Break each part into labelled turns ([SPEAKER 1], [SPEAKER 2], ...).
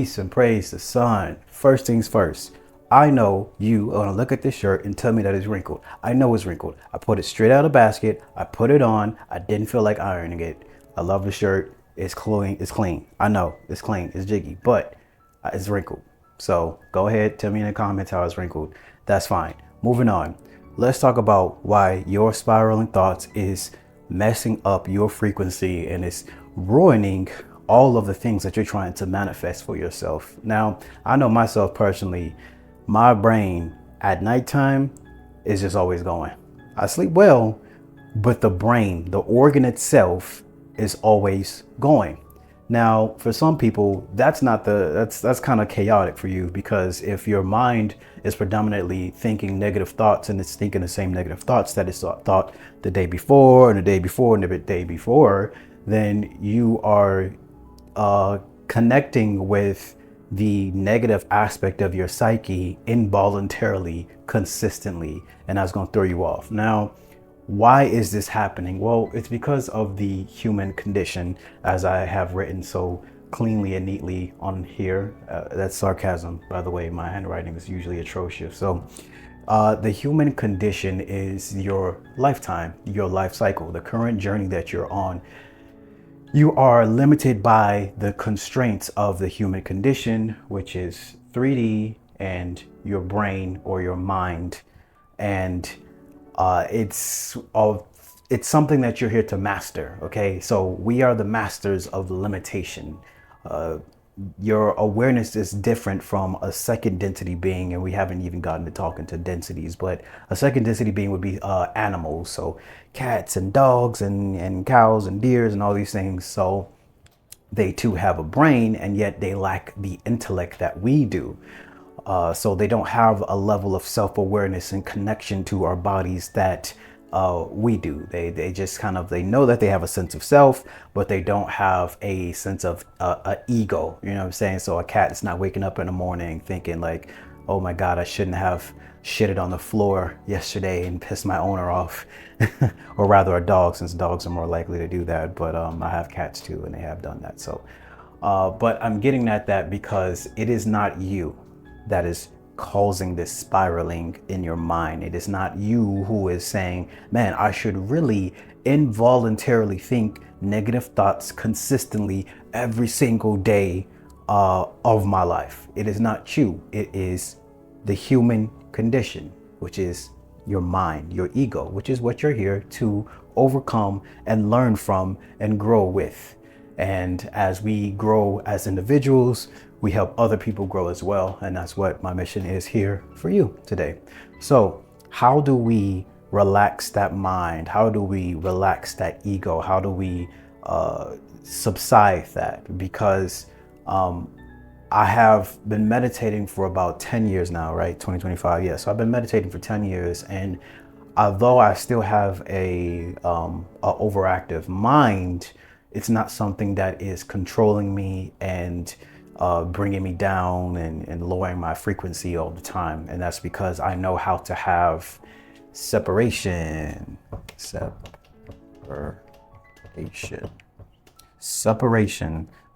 [SPEAKER 1] Peace and praise the sun. First things first. I know you are gonna look at this shirt and tell me that it's wrinkled. I know it's wrinkled. I put it straight out of the basket. I put it on. I didn't feel like ironing it. I love the shirt. It's clean. It's clean. I know it's clean. It's jiggy, but it's wrinkled. So go ahead, tell me in the comments how it's wrinkled. That's fine. Moving on. Let's talk about why your spiraling thoughts is messing up your frequency and it's ruining all of the things that you're trying to manifest for yourself. Now, I know myself personally, my brain at nighttime is just always going. I sleep well, but the brain, the organ itself, is always going. Now, for some people, that's kind of chaotic for you, because if your mind is predominantly thinking negative thoughts and it's thinking the same negative thoughts that it's thought the day before and the day before and the day before, then you are connecting with the negative aspect of your psyche involuntarily, consistently, and that's going to throw you off. Now, why is this happening? Well, it's because of the human condition, as I have written so cleanly and neatly on here. That's sarcasm, by the way. My handwriting is usually atrocious. So the human condition is your lifetime, your life cycle, the current journey that you're on. You are limited by the constraints of the human condition, which is 3D and your brain or your mind. And it's something that you're here to master. Okay, so we are the masters of limitation. Your awareness is different from a second density being, and we haven't even gotten to talking to densities, but a second density being would be animals, so cats and dogs and cows and deers and all these things. So they too have a brain, and yet they lack the intellect that we do. So they don't have a level of self-awareness and connection to our bodies that we do. They just they know that they have a sense of self, but they don't have a sense of ego. You know what I'm saying? So a cat is not waking up in the morning thinking like, oh my God, I shouldn't have shitted on the floor yesterday and pissed my owner off. Or rather a dog, since dogs are more likely to do that. But I have cats too, and they have done that. So, but I'm getting at that because it is not you that is causing this spiraling in your mind. It is not you who is saying, man, I should really involuntarily think negative thoughts consistently every single day of my life. It is not you. It is the human condition, which is your mind, your ego, which is what you're here to overcome and learn from and grow with. And as we grow as individuals, we help other people grow as well. And that's what my mission is here for you today. So how do we relax that mind? How do we relax that ego? How do we subside that? Because I have been meditating for about 10 years now, right? 2025. Yeah. So I've been meditating for 10 years. And although I still have a overactive mind, it's not something that is controlling me and bringing me down and lowering my frequency all the time. And that's because I know how to have separation.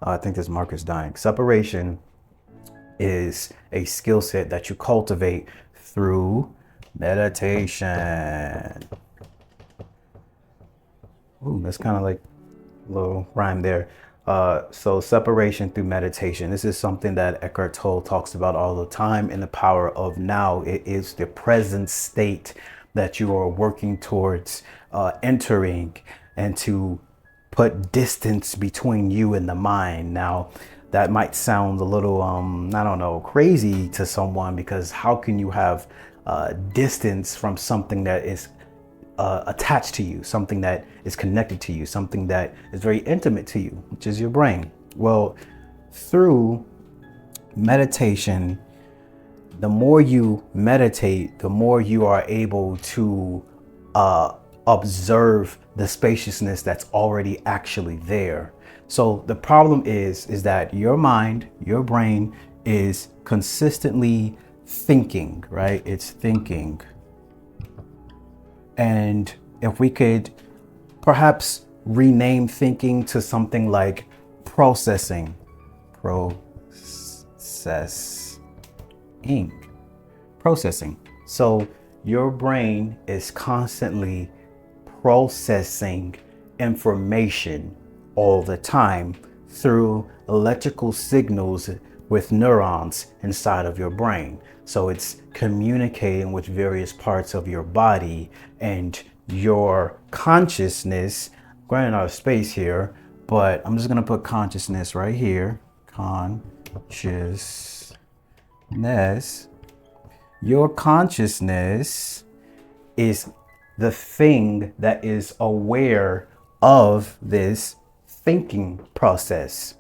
[SPEAKER 1] I think this marker's dying. Separation is a skill set that you cultivate through meditation. Ooh, that's kind of like a little rhyme there. So separation through meditation. This is something that Eckhart Tolle talks about all the time in The Power of Now. It is the present state that you are working towards entering, and to put distance between you and the mind. Now, that might sound a little, I don't know, crazy to someone, because how can you have distance from something that is attached to you, something that is connected to you, something that is very intimate to you, which is your brain? Well, through meditation, the more you meditate, the more you are able to observe the spaciousness that's already actually there. So the problem is that your mind, your brain is consistently thinking, right? It's thinking. And if we could perhaps rename thinking to something like processing. processing. So your brain is constantly processing information all the time through electrical signals with neurons inside of your brain. So it's communicating with various parts of your body, and your consciousness, going out of space here, but I'm just gonna put consciousness right here. Consciousness. Your consciousness is the thing that is aware of this thinking process.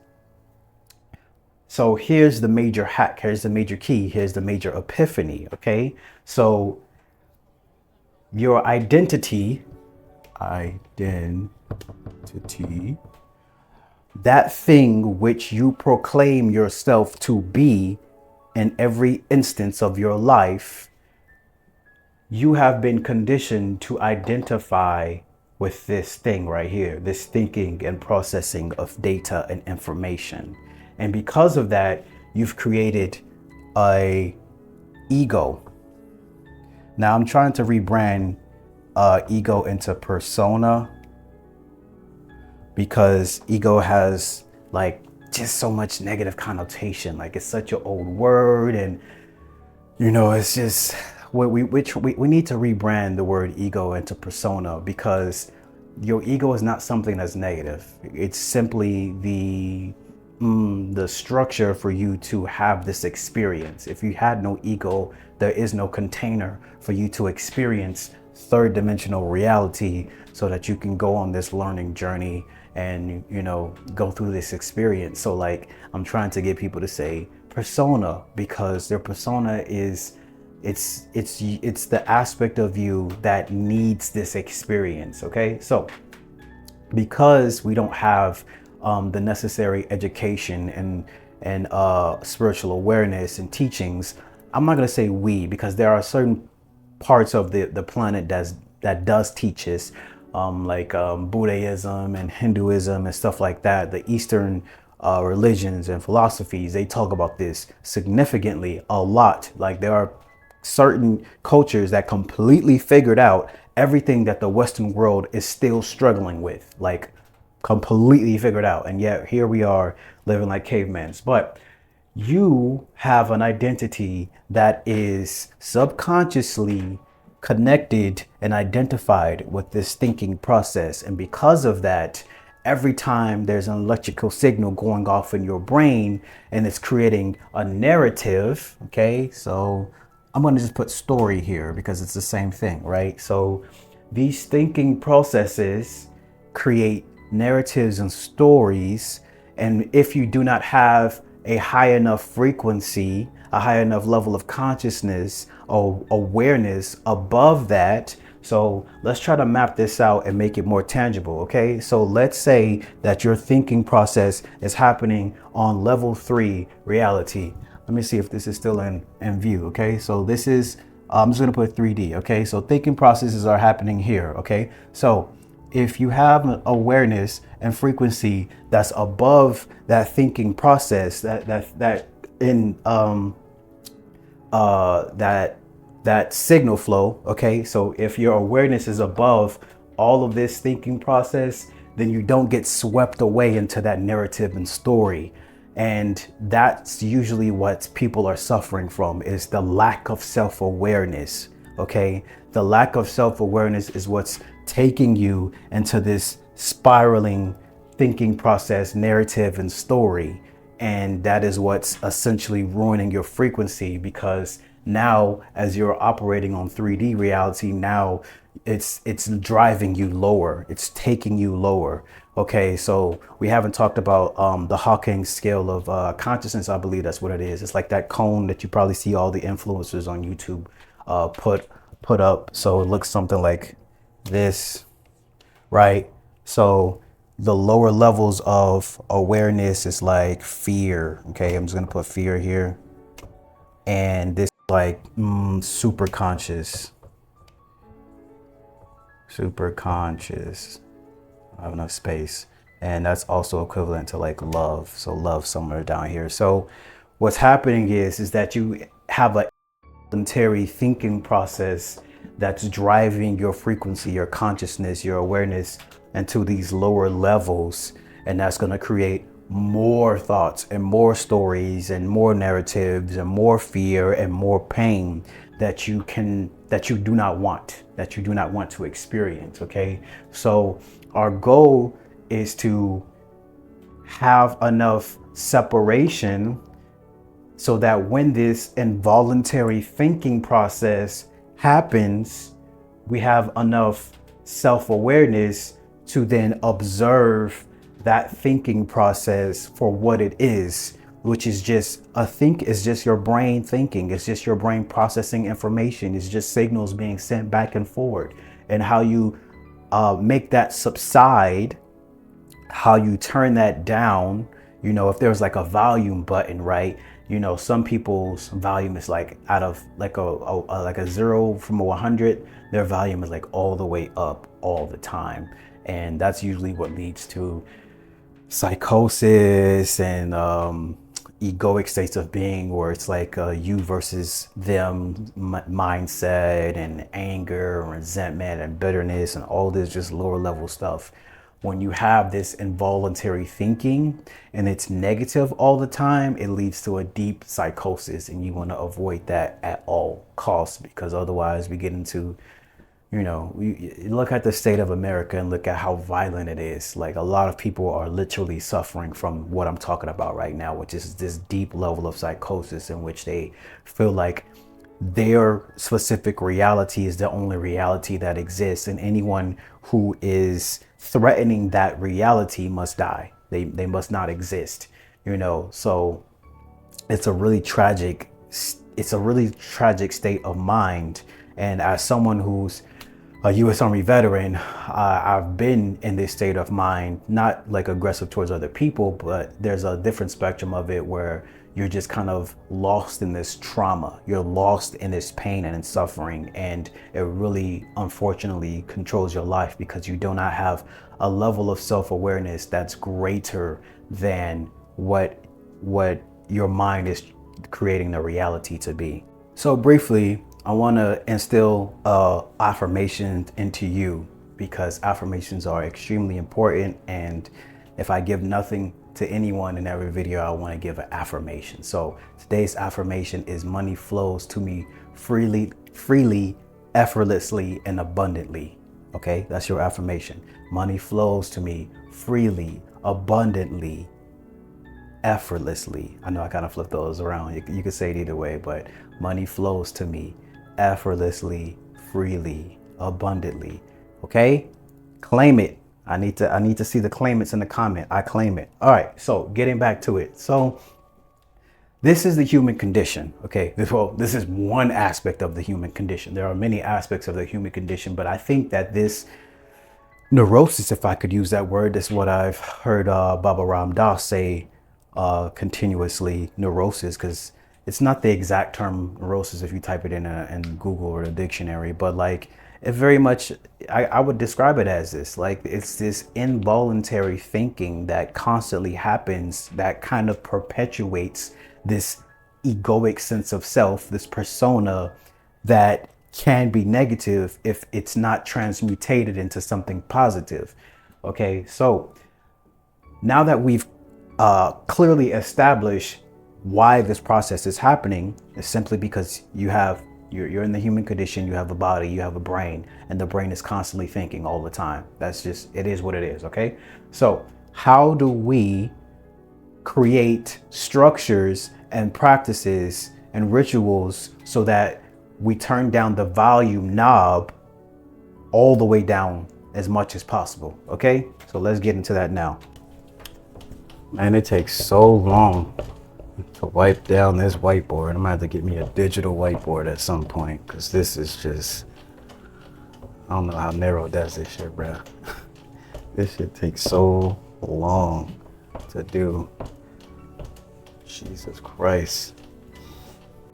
[SPEAKER 1] So here's the major hack, here's the major key, here's the major epiphany, okay? So your identity, that thing which you proclaim yourself to be in every instance of your life, you have been conditioned to identify with this thing right here, this thinking and processing of data and information. And because of that, you've created a ego. Now I'm trying to rebrand ego into persona, because ego has like just so much negative connotation. Like it's such an old word, and you know, it's just we need to rebrand the word ego into persona, because your ego is not something that's negative. It's simply the structure for you to have this experience. If you had no ego, there is no container for you to experience third dimensional reality, so that you can go on this learning journey and, you know, go through this experience. So like, I'm trying to get people to say persona, because their persona is, it's the aspect of you that needs this experience. Okay, so because we don't have the necessary education and spiritual awareness and teachings, I'm not going to say we, because there are certain parts of the planet that does teach us, like Buddhism and Hinduism and stuff like that. The Eastern religions and philosophies, they talk about this significantly a lot. Like there are certain cultures that completely figured out everything that the Western world is still struggling with, like completely figured out. And yet here we are living like cavemen. But you have an identity that is subconsciously connected and identified with this thinking process. And because of that, every time there's an electrical signal going off in your brain and it's creating a narrative, okay, so I'm going to just put story here because it's the same thing, right? So these thinking processes create narratives and stories. And if you do not have a high enough frequency, a high enough level of consciousness or awareness above that. So let's try to map this out and make it more tangible. Okay, so let's say that your thinking process is happening on level 3 reality. Let me see if this is still in view. Okay, so this is, I'm just going to put 3D. Okay, so thinking processes are happening here. Okay, so if you have an awareness and frequency that's above that thinking process, that signal flow, okay, so if your awareness is above all of this thinking process, then you don't get swept away into that narrative and story. And that's usually what people are suffering from, is the lack of self-awareness. Okay, the lack of self-awareness is what's taking you into this spiraling thinking process, narrative and story. And that is what's essentially ruining your frequency, because now as you're operating on 3D reality, now it's driving you lower, it's taking you lower. Okay, so we haven't talked about the Hawking scale of consciousness. I believe that's what it is. It's like that cone that you probably see all the influencers on YouTube put up. So it looks something like this, right? So the lower levels of awareness is like fear. Okay, I'm just gonna put fear here. And this like super conscious. I have enough space. And that's also equivalent to like love. So love somewhere down here. So what's happening is that you have a voluntary thinking process that's driving your frequency, your consciousness, your awareness into these lower levels. And that's going to create more thoughts and more stories and more narratives and more fear and more pain that you do not want to experience. Okay. So our goal is to have enough separation so that when this involuntary thinking process happens, we have enough self-awareness to then observe that thinking process for what it is, which is just it's just your brain thinking. It's just your brain processing information. It's just signals being sent back and forward. And how you make that subside, how you turn that down, if there's like a volume button, right? Some people's volume is like out of like a 0 from 100, their volume is like all the way up all the time. And that's usually what leads to psychosis and egoic states of being, where it's like a you versus them mindset, and anger and resentment and bitterness and all this just lower level stuff. When you have this involuntary thinking and it's negative all the time, it leads to a deep psychosis, and you want to avoid that at all costs, because otherwise we get into, you look at the state of America and look at how violent it is. Like, a lot of people are literally suffering from what I'm talking about right now, which is this deep level of psychosis in which they feel like their specific reality is the only reality that exists, and anyone who is threatening that reality must die. They must not exist, so it's a really tragic state of mind. And as someone who's a U.S. Army veteran, I've been in this state of mind, not like aggressive towards other people, but there's a different spectrum of it where you're just kind of lost in this trauma. You're lost in this pain and in suffering, and it really, unfortunately, controls your life because you do not have a level of self-awareness that's greater than what your mind is creating the reality to be. So briefly, I want to instill affirmations into you, because affirmations are extremely important. And if I give nothing to anyone in every video, I want to give an affirmation. So today's affirmation is: money flows to me freely, effortlessly, and abundantly. Okay, that's your affirmation. Money flows to me freely, abundantly, effortlessly. I know I kind of flip those around. You could say it either way, but money flows to me effortlessly, freely, abundantly. Okay, claim it. I need to see the claimants in the comment. I claim it. All right, so getting back to it. So this is the human condition. Okay, this is one aspect of the human condition. There are many aspects of the human condition, but I think that this neurosis, if I could use that word, is what I've heard Baba Ram Dass say continuously, neurosis, because it's not the exact term neurosis if you type it in Google or the dictionary, but like, it very much, I would describe it as this, like, it's this involuntary thinking that constantly happens that kind of perpetuates this egoic sense of self, this persona that can be negative if it's not transmutated into something positive. Okay, so now that we've clearly established why this process is happening, is simply because you're in the human condition, you have a body, you have a brain, and the brain is constantly thinking all the time. That's just, it is what it is, okay? So how do we create structures and practices and rituals so that we turn down the volume knob all the way down as much as possible, okay? So let's get into that now. Man, it takes so long to wipe down this whiteboard. I'm gonna have to get me a digital whiteboard at some point, because this is just, I don't know how narrow does this shit, bro. This shit takes so long to do. Jesus Christ.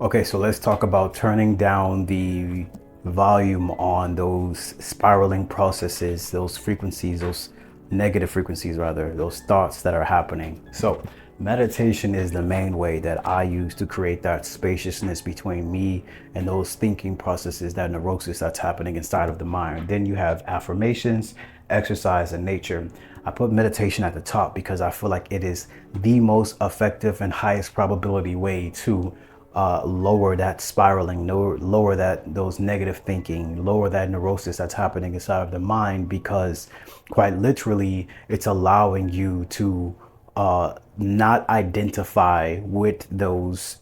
[SPEAKER 1] Okay, so let's talk about turning down the volume on those spiraling processes, those frequencies, those negative frequencies rather, those thoughts that are happening. So Meditation is the main way that I use to create that spaciousness between me and those thinking processes, that neurosis that's happening inside of the mind. Then you have affirmations, exercise, and nature. I put meditation at the top because I feel like it is the most effective and highest probability way to lower that spiraling, lower that those negative thinking, lower that neurosis that's happening inside of the mind, because quite literally it's allowing you to not identify with those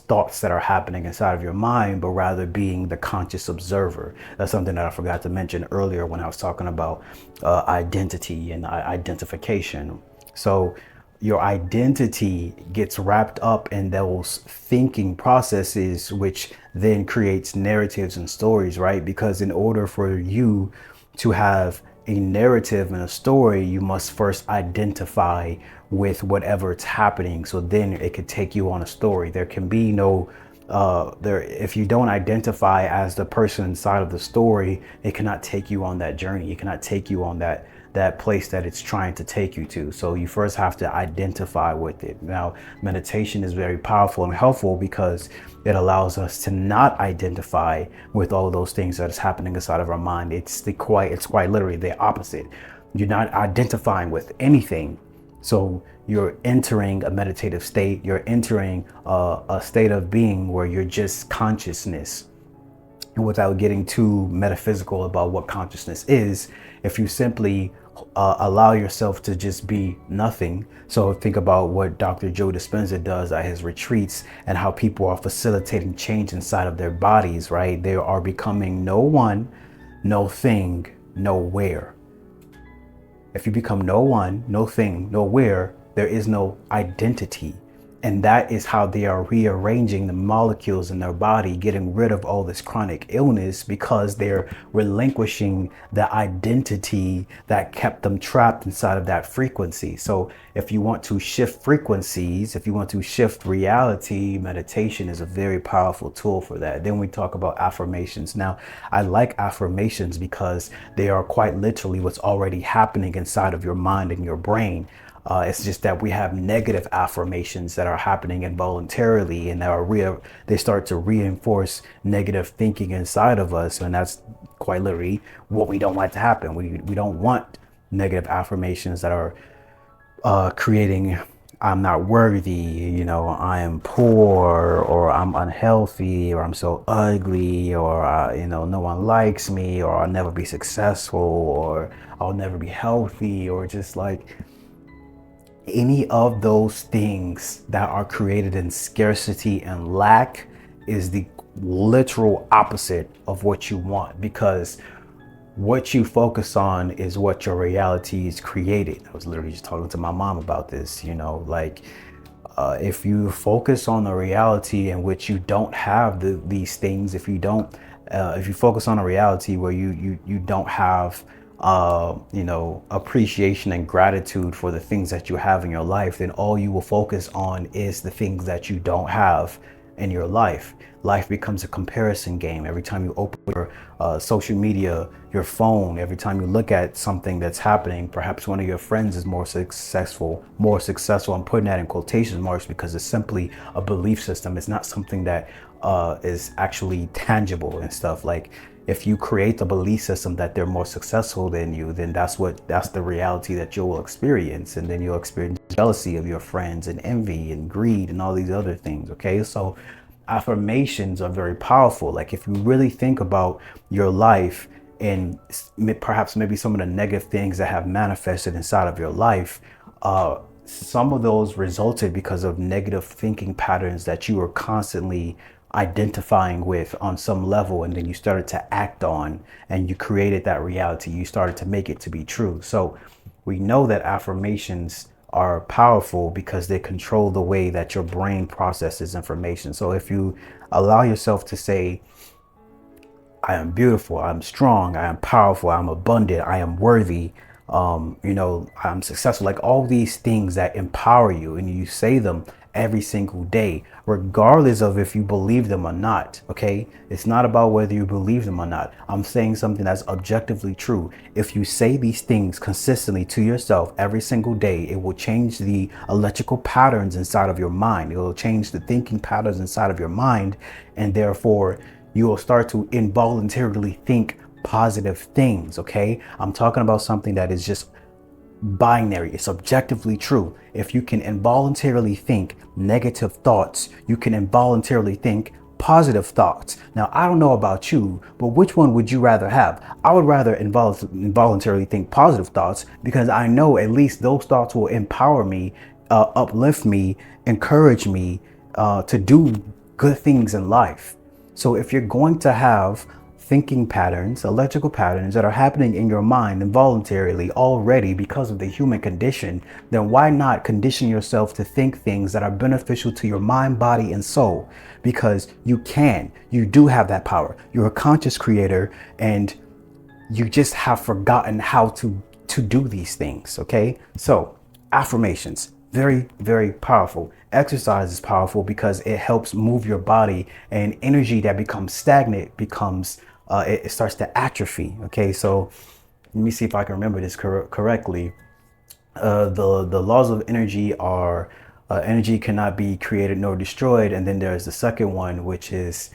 [SPEAKER 1] thoughts that are happening inside of your mind, but rather being the conscious observer. That's something that I forgot to mention earlier when I was talking about identity and identification. So your identity gets wrapped up in those thinking processes, which then creates narratives and stories, right? Because in order for you to have a narrative and a story, you must first identify with whatever's happening. So then it could take you on a story. There can be no if you don't identify as the person inside of the story, it cannot take you on that journey. It cannot take you on that place that it's trying to take you to. So you first have to identify with it. Now, meditation is very powerful and helpful because it allows us to not identify with all those things that is happening inside of our mind. It's quite literally the opposite. You're not identifying with anything. So you're entering a meditative state. You're entering a state of being where you're just consciousness. And without getting too metaphysical about what consciousness is, if you simply allow yourself to just be nothing. So think about what Dr. Joe Dispenza does at his retreats and how people are facilitating change inside of their bodies, right? They are becoming no one, no thing, nowhere. If you become no one, no thing, nowhere, there is no identity. And that is how they are rearranging the molecules in their body, getting rid of all this chronic illness, because they're relinquishing the identity that kept them trapped inside of that frequency. So if you want to shift frequencies, if you want to shift reality, meditation is a very powerful tool for that. Then we talk about affirmations. Now, I like affirmations because they are quite literally what's already happening inside of your mind and your brain. It's just that we have negative affirmations that are happening involuntarily, and they start to reinforce negative thinking inside of us, and that's quite literally what we don't want to happen. We don't want negative affirmations that are creating I'm not worthy, I am poor, or I'm unhealthy, or I'm so ugly, or no one likes me, or I'll never be successful, or I'll never be healthy, or just like any of those things that are created in scarcity and lack is the literal opposite of what you want, because what you focus on is what your reality is created. I was literally just talking to my mom about this, if you focus on the reality in which you don't have these things, if you focus on a reality where you don't have appreciation and gratitude for the things that you have in your life, then all you will focus on is the things that you don't have in your life. Life becomes a comparison game. Every time you open your social media, your phone, every time you look at something that's happening, perhaps one of your friends is more successful. I'm putting that in quotation marks because it's simply a belief system. It's not something that is actually tangible and stuff. Like, if you create the belief system that they're more successful than you, then that's the reality that you will experience. And then you'll experience jealousy of your friends and envy and greed and all these other things. Okay. So affirmations are very powerful. Like, if you really think about your life and perhaps maybe some of the negative things that have manifested inside of your life, some of those resulted because of negative thinking patterns that you were constantly identifying with on some level, and then you started to act on, and you created that reality. You started to make it to be true. So we know that affirmations are powerful because they control the way that your brain processes information. So if you allow yourself to say, I am beautiful, I'm strong, I am powerful, I'm abundant, I am worthy, I'm successful, like all these things that empower you, and you say them every single day, regardless of if you believe them or not. Okay, it's not about whether you believe them or not. I'm saying something that's objectively true. If you say these things consistently to yourself every single day, it will change the electrical patterns inside of your mind. It will change the thinking patterns inside of your mind, and therefore you will start to involuntarily think positive things. Okay, I'm talking about something that is just binary. It's objectively true. If you can involuntarily think negative thoughts, you can involuntarily think positive thoughts. Now, I don't know about you, but which one would you rather have? I would rather involuntarily think positive thoughts, because I know at least those thoughts will empower me, uplift me, encourage me to do good things in life. So if you're going to have thinking patterns, electrical patterns that are happening in your mind involuntarily already because of the human condition, then why not condition yourself to think things that are beneficial to your mind, body, and soul? Because you do have that power. You're a conscious creator, and you just have forgotten how to do these things. Okay, so affirmations, very, very powerful. Exercise is powerful because it helps move your body, and energy that becomes stagnant becomes it starts to atrophy. Okay, so let me see if I can remember this correctly. The laws of energy are energy cannot be created nor destroyed, and then there's the second one, which is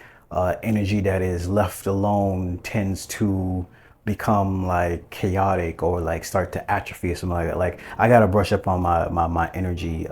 [SPEAKER 1] energy that is left alone tends to become like chaotic or like start to atrophy or something like that. Like, I gotta brush up on my energy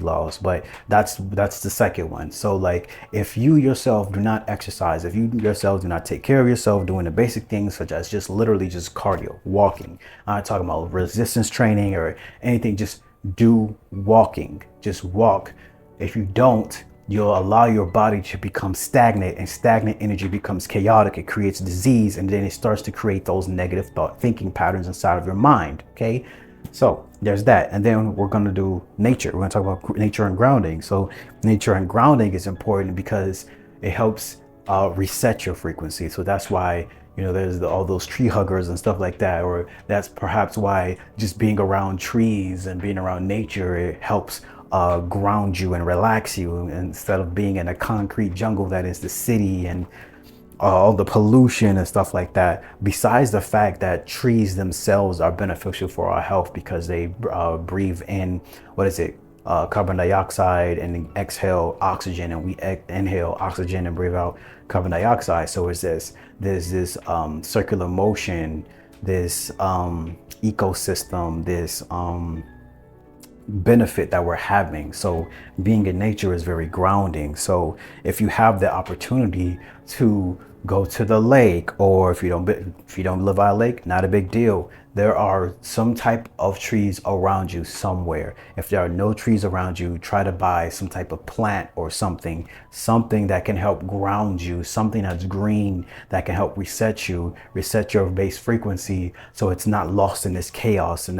[SPEAKER 1] laws, but that's the second one. So like, if you yourself do not exercise, if you yourself do not take care of yourself, doing the basic things such as just literally just cardio, walking, I'm not talking about resistance training or anything, just do walking, just walk. If you don't, you'll allow your body to become stagnant, and stagnant energy becomes chaotic. It creates disease, and then it starts to create those negative thinking patterns inside of your mind. Okay, so there's that. And then we're going to do nature. We're going to talk about nature and grounding. So nature and grounding is important because it helps reset your frequency. So that's why, you know, there's all those tree huggers and stuff like that, or that's perhaps why just being around trees and being around nature, it helps ground you and relax you, instead of being in a concrete jungle that is the city and all the pollution and stuff like that. Besides the fact that trees themselves are beneficial for our health because they breathe in, carbon dioxide, and exhale oxygen, and we inhale oxygen and breathe out carbon dioxide. So there's this circular motion, this ecosystem, this benefit that we're having. So being in nature is very grounding. So if you have the opportunity to go to the lake, or if you don't live by a lake, not a big deal. There are some type of trees around you somewhere. If there are no trees around you, try to buy some type of plant or something that can help ground you, something that's green that can help reset your base frequency, so it's not lost in this chaos and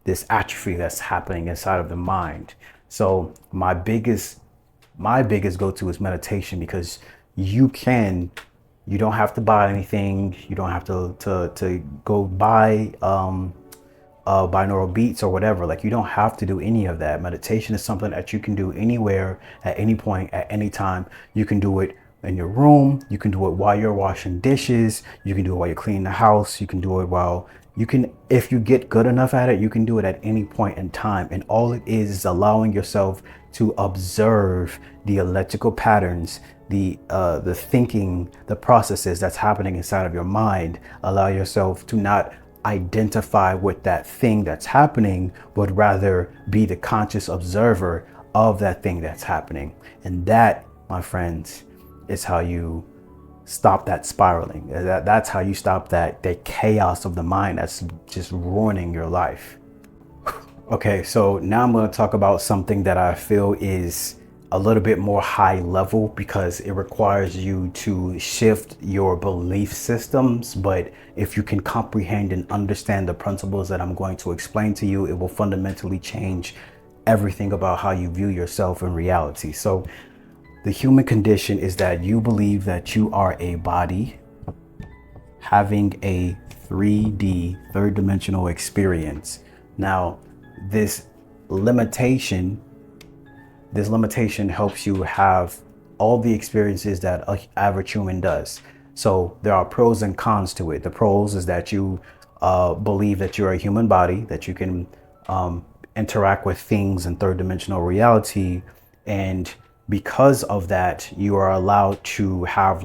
[SPEAKER 1] this atrophy that's happening inside of the mind. So my biggest go-to is meditation, because you don't have to buy anything. You don't have to go buy binaural beats or whatever. Like, you don't have to do any of that. Meditation is something that you can do anywhere, at any point, at any time. You can do it in your room. You can do it while you're washing dishes. You can do it while you're cleaning the house. You can do it if you get good enough at it, you can do it at any point in time. And all it is allowing yourself to observe the electrical patterns, the thinking, the processes that's happening inside of your mind. Allow yourself to not identify with that thing that's happening, but rather be the conscious observer of that thing that's happening. And that, my friends, is how you stop that spiraling. That's how you stop that chaos of the mind that's just ruining your life. Okay, so now I'm going to talk about something that I feel is a little bit more high level, because it requires you to shift your belief systems. But if you can comprehend and understand the principles that I'm going to explain to you, it will fundamentally change everything about how you view yourself in reality. So the human condition is that you believe that you are a body having a 3D, third dimensional experience. Now, this limitation, this limitation helps you have all the experiences that an average human does. So there are pros and cons to it. The pros is that you believe that you're a human body, that you can interact with things in third dimensional reality. And because of that, you are allowed to have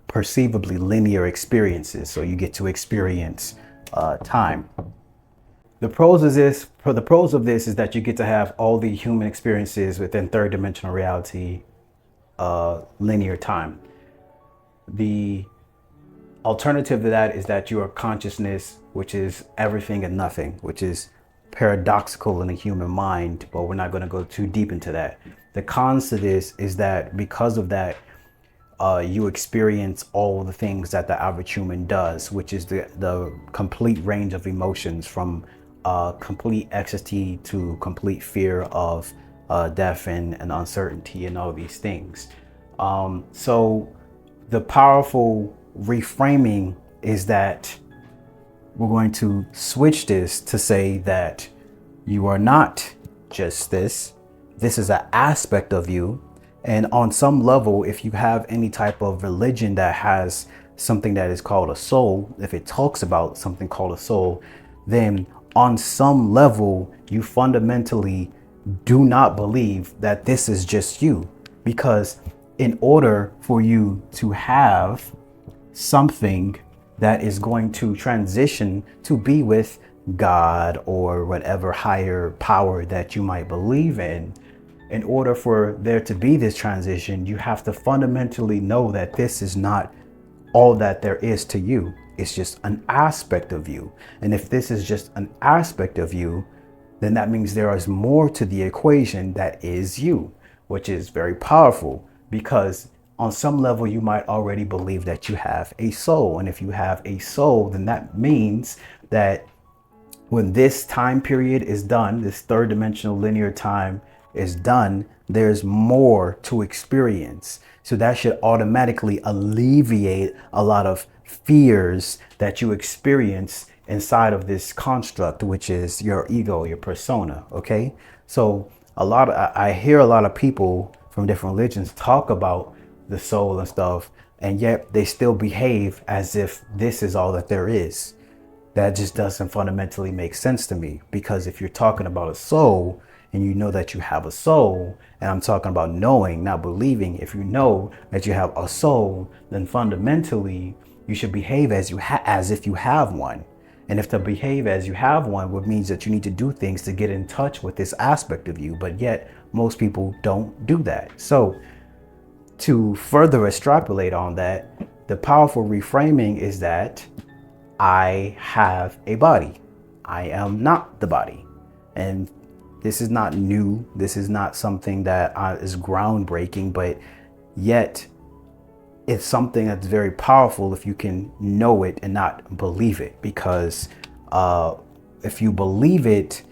[SPEAKER 1] perceivably linear experiences. So you get to experience time. The pros of this is that you get to have all the human experiences within third dimensional reality, linear time. The alternative to that is that you are consciousness, which is everything and nothing, which is paradoxical in the human mind, but we're not going to go too deep into that. The cons to this is that because of that, you experience all the things that the average human does, which is the complete range of emotions, from complete ecstasy to complete fear of death and uncertainty and all these things. So the powerful reframing is that we're going to switch this to say that you are not just this. This is an aspect of you. And on some level, if you have any type of religion that has something that is called a soul, if it talks about something called a soul, then on some level, you fundamentally do not believe that this is just you. Because in order for you to have something that is going to transition to be with God or whatever higher power that you might believe in order for there to be this transition, you have to fundamentally know that this is not all that there is to you. It's just an aspect of you. And if this is just an aspect of you, then that means there is more to the equation that is you, which is very powerful, because on some level, you might already believe that you have a soul. And if you have a soul, then that means that when this time period is done, this third dimensional linear time is done, there's more to experience. So that should automatically alleviate a lot of fears that you experience inside of this construct, which is your ego, your persona. Okay. So I hear a lot of people from different religions talk about the soul and stuff, and yet they still behave as if this is all that there is. That just doesn't fundamentally make sense to me, because if you're talking about a soul and you know that you have a soul, and I'm talking about knowing, not believing, if you know that you have a soul, then fundamentally you should behave as if you have one. And if to behave as you have one would means that you need to do things to get in touch with this aspect of you, but yet most people don't do that. So to further extrapolate on that, the powerful reframing is that I have a body. I am not the body. And this is not new. This is not something that is groundbreaking, but yet it's something that's very powerful if you can know it and not believe it. Because if you believe it,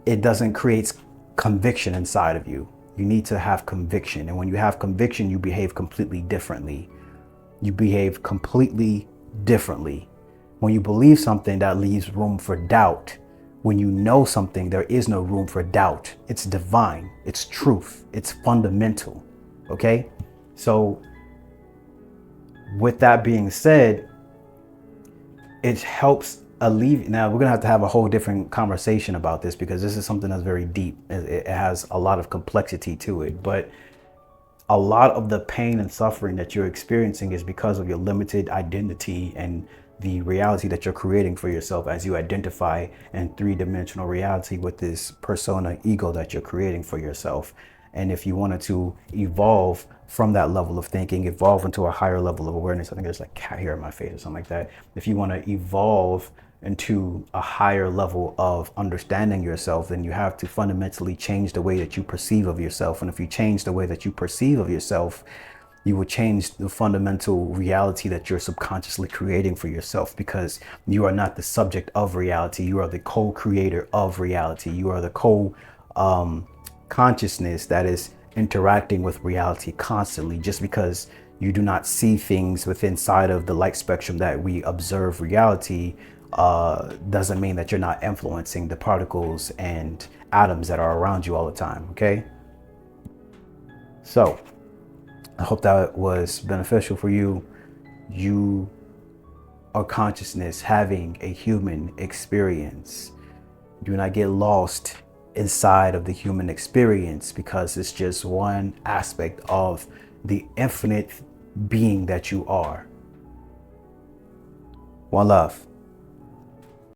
[SPEAKER 1] it doesn't create conviction inside of you. You need to have conviction. And when you have conviction, you behave completely differently. You behave completely differently. When you believe something, that leaves room for doubt. When you know something, there is no room for doubt. It's divine. It's truth. It's fundamental. Okay? So with that being said, it helps alleviate. Now we're going to have a whole different conversation about this, because this is something that's very deep. It has a lot of complexity to it, but a lot of the pain and suffering that you're experiencing is because of your limited identity and the reality that you're creating for yourself as you identify in three-dimensional reality with this persona ego that you're creating for yourself. And if you wanted to evolve from that level of thinking, evolve into a higher level of awareness, I think there's like cat hair in my face or something like that. If you want to evolve into a higher level of understanding yourself, then you have to fundamentally change the way that you perceive of yourself. And if you change the way that you perceive of yourself, you will change the fundamental reality that you're subconsciously creating for yourself, because you are not the subject of reality. You are the co-creator of reality. You are the consciousness that is interacting with reality constantly. Just because you do not see things within inside of the light spectrum that we observe reality, doesn't mean that you're not influencing the particles and atoms that are around you all the time. Okay. So I hope that was beneficial for you. You are consciousness having a human experience. Do not get lost inside of the human experience, because it's just one aspect of the infinite being that you are. One love.